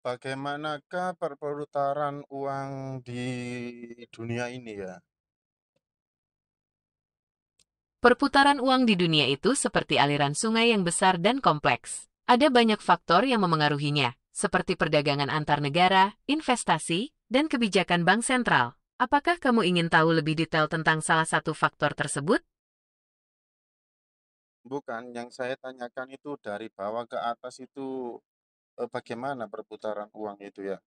Bagaimanakah perputaran uang di dunia ini ya? Perputaran uang di dunia itu seperti aliran sungai yang besar dan kompleks. Ada banyak faktor yang memengaruhinya, seperti perdagangan antar negara, investasi, dan kebijakan bank sentral. Apakah kamu ingin tahu lebih detail tentang salah satu faktor tersebut? Bukan, yang saya tanyakan itu dari bawah ke atas itu bagaimana perputaran uang itu ya?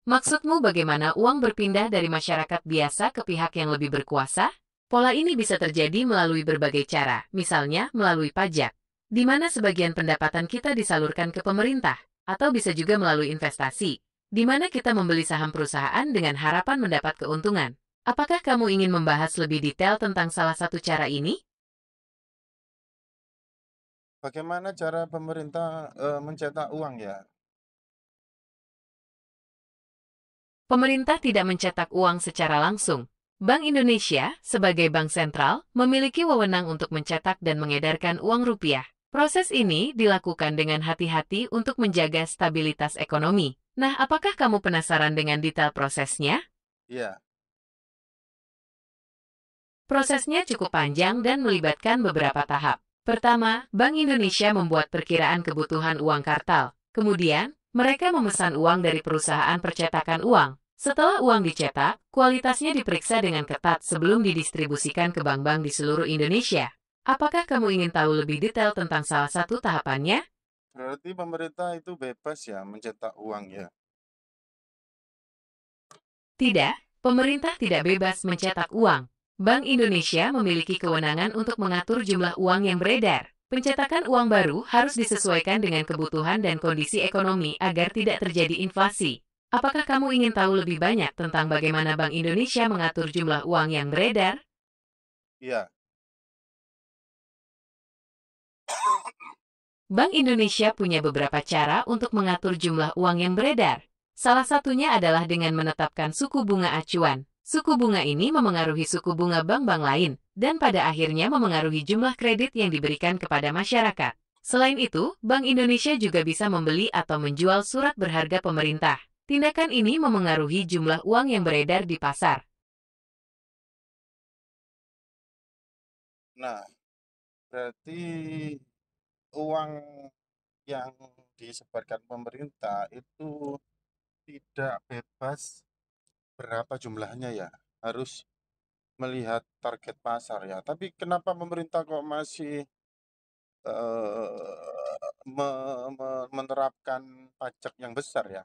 Maksudmu bagaimana uang berpindah dari masyarakat biasa ke pihak yang lebih berkuasa? Pola ini bisa terjadi melalui berbagai cara, misalnya melalui pajak, di mana sebagian pendapatan kita disalurkan ke pemerintah, atau bisa juga melalui investasi, di mana kita membeli saham perusahaan dengan harapan mendapat keuntungan. Apakah kamu ingin membahas lebih detail tentang salah satu cara ini? Bagaimana cara pemerintah mencetak uang ya? Pemerintah tidak mencetak uang secara langsung. Bank Indonesia, sebagai bank sentral, memiliki wewenang untuk mencetak dan mengedarkan uang rupiah. Proses ini dilakukan dengan hati-hati untuk menjaga stabilitas ekonomi. Nah, apakah kamu penasaran dengan detail prosesnya? Iya, Prosesnya cukup panjang dan melibatkan beberapa tahap. Pertama, Bank Indonesia membuat perkiraan kebutuhan uang kartal. Kemudian, mereka memesan uang dari perusahaan percetakan uang. Setelah uang dicetak, kualitasnya diperiksa dengan ketat sebelum didistribusikan ke bank-bank di seluruh Indonesia. Apakah kamu ingin tahu lebih detail tentang salah satu tahapannya? berarti pemerintah itu bebas ya mencetak uang ya. Tidak, pemerintah tidak bebas mencetak uang. Bank Indonesia memiliki kewenangan untuk mengatur jumlah uang yang beredar. Pencetakan uang baru harus disesuaikan dengan kebutuhan dan kondisi ekonomi agar tidak terjadi inflasi. Apakah kamu ingin tahu lebih banyak tentang bagaimana Bank Indonesia mengatur jumlah uang yang beredar? Iya, Bank Indonesia punya beberapa cara untuk mengatur jumlah uang yang beredar. Salah satunya adalah dengan menetapkan suku bunga acuan. Suku bunga ini memengaruhi suku bunga bank-bank lain, dan pada akhirnya memengaruhi jumlah kredit yang diberikan kepada masyarakat. Selain itu, Bank Indonesia juga bisa membeli atau menjual surat berharga pemerintah. Tindakan ini memengaruhi jumlah uang yang beredar di pasar. nah berarti uang yang disebarkan pemerintah itu tidak bebas berapa jumlahnya ya? Harus melihat target pasar ya. Tapi kenapa pemerintah kok masih menerapkan pajak yang besar ya?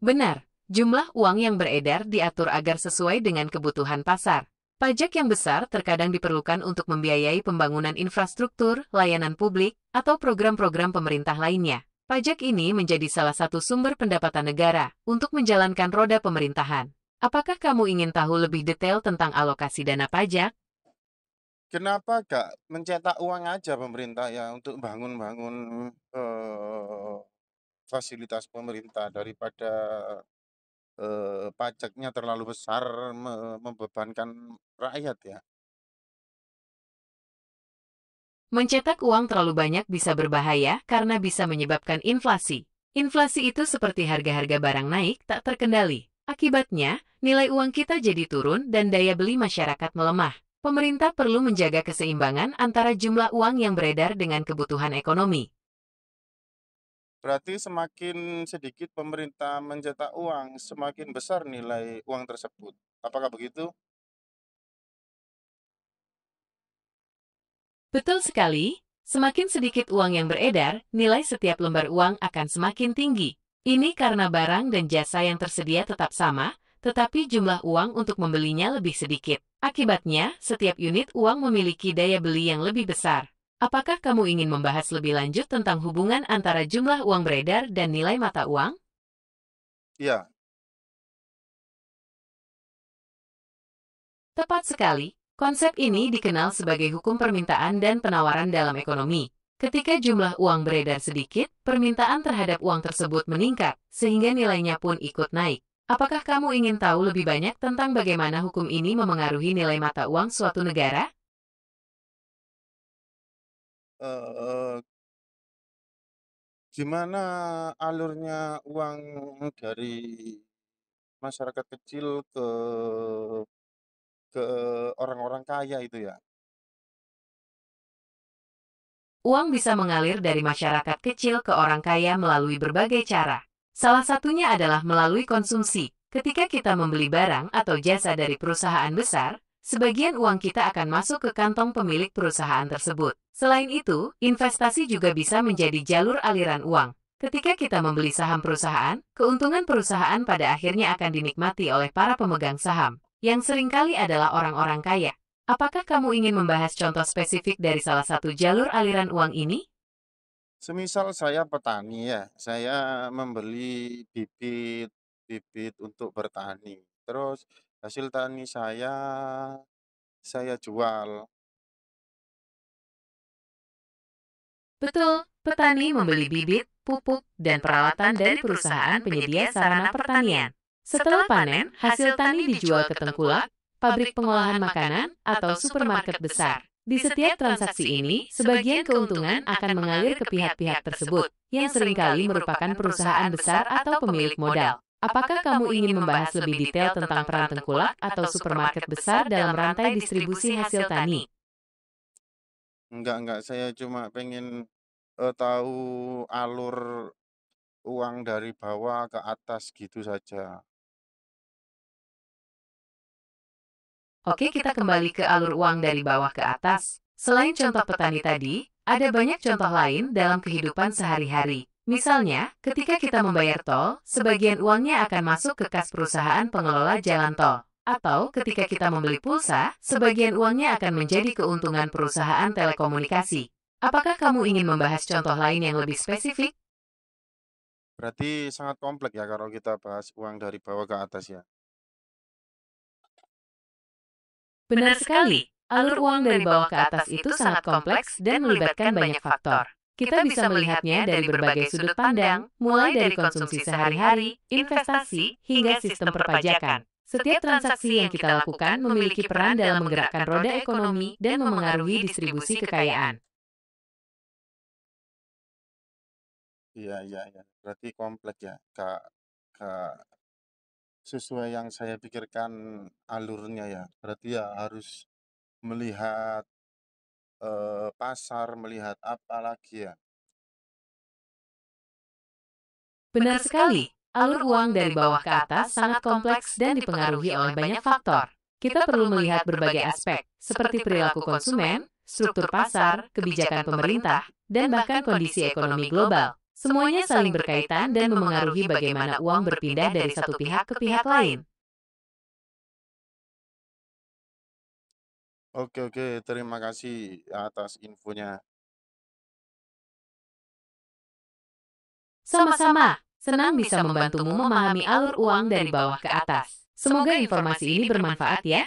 Benar, jumlah uang yang beredar diatur agar sesuai dengan kebutuhan pasar. Pajak yang besar terkadang diperlukan untuk membiayai pembangunan infrastruktur, layanan publik, atau program-program pemerintah lainnya. Pajak ini menjadi salah satu sumber pendapatan negara untuk menjalankan roda pemerintahan. Apakah kamu ingin tahu lebih detail tentang alokasi dana pajak? Kenapa gak mencetak uang aja pemerintah ya untuk bangun-bangun eh, fasilitas pemerintah daripada pajaknya terlalu besar membebankan rakyat ya? Mencetak uang terlalu banyak bisa berbahaya karena bisa menyebabkan inflasi. Inflasi itu seperti harga-harga barang naik tak terkendali. Akibatnya, nilai uang kita jadi turun dan daya beli masyarakat melemah. Pemerintah perlu menjaga keseimbangan antara jumlah uang yang beredar dengan kebutuhan ekonomi. Berarti semakin sedikit pemerintah mencetak uang, semakin besar nilai uang tersebut. Apakah begitu? Betul sekali, semakin sedikit uang yang beredar, nilai setiap lembar uang akan semakin tinggi. Ini karena barang dan jasa yang tersedia tetap sama, tetapi jumlah uang untuk membelinya lebih sedikit. Akibatnya, setiap unit uang memiliki daya beli yang lebih besar. Apakah kamu ingin membahas lebih lanjut tentang hubungan antara jumlah uang beredar dan nilai mata uang? Iya, Tepat sekali, konsep ini dikenal sebagai hukum permintaan dan penawaran dalam ekonomi. Ketika jumlah uang beredar sedikit, permintaan terhadap uang tersebut meningkat, sehingga nilainya pun ikut naik. Apakah kamu ingin tahu lebih banyak tentang bagaimana hukum ini memengaruhi nilai mata uang suatu negara? eee, gimana alurnya uang dari masyarakat kecil ke orang-orang kaya itu ya? Uang bisa mengalir dari masyarakat kecil ke orang kaya melalui berbagai cara. Salah satunya adalah melalui konsumsi. Ketika kita membeli barang atau jasa dari perusahaan besar, sebagian uang kita akan masuk ke kantong pemilik perusahaan tersebut. Selain itu, investasi juga bisa menjadi jalur aliran uang. Ketika kita membeli saham perusahaan, keuntungan perusahaan pada akhirnya akan dinikmati oleh para pemegang saham, yang seringkali adalah orang-orang kaya. Apakah kamu ingin membahas contoh spesifik dari salah satu jalur aliran uang ini? Semisal saya petani ya, saya membeli bibit bibit untuk bertani, terus hasil tani saya jual. Betul, petani membeli bibit, pupuk, dan peralatan dari perusahaan penyedia sarana pertanian. Setelah panen, hasil tani dijual ke tengkulak, pabrik pengolahan makanan, atau supermarket besar. Di setiap transaksi ini, sebagian keuntungan akan mengalir ke pihak-pihak tersebut, yang seringkali merupakan perusahaan besar atau pemilik modal. Apakah kamu ingin membahas lebih detail tentang peran tengkulak atau supermarket besar dalam rantai distribusi hasil tani? Enggak, saya cuma pengen, tahu alur uang dari bawah ke atas gitu saja. Oke, kita kembali ke alur uang dari bawah ke atas. Selain contoh petani tadi, ada banyak contoh lain dalam kehidupan sehari-hari. Misalnya, ketika kita membayar tol, sebagian uangnya akan masuk ke kas perusahaan pengelola jalan tol. Atau ketika kita membeli pulsa, sebagian uangnya akan menjadi keuntungan perusahaan telekomunikasi. Apakah kamu ingin membahas contoh lain yang lebih spesifik? Berarti sangat kompleks ya kalau kita bahas uang dari bawah ke atas ya? Benar sekali, alur uang dari bawah ke atas itu sangat kompleks dan melibatkan banyak faktor. Kita bisa melihatnya dari berbagai sudut pandang, mulai dari konsumsi sehari-hari, investasi, hingga sistem perpajakan. Setiap transaksi yang kita lakukan memiliki peran dalam menggerakkan roda ekonomi dan memengaruhi distribusi kekayaan. Iya. Berarti kompleks ya, Kak Kak, sesuai yang saya pikirkan alurnya ya. Berarti ya harus melihat, pasar, melihat apa lagi ya? Benar sekali, alur uang dari bawah ke atas sangat kompleks dan dipengaruhi oleh banyak faktor. Kita perlu melihat berbagai aspek, seperti perilaku konsumen, struktur pasar, kebijakan pemerintah, dan bahkan kondisi ekonomi global. Semuanya saling berkaitan dan memengaruhi bagaimana uang berpindah dari satu pihak ke pihak lain. Oke, terima kasih atas infonya. Sama-sama, senang bisa membantumu memahami alur uang dari bawah ke atas. Semoga informasi ini bermanfaat ya.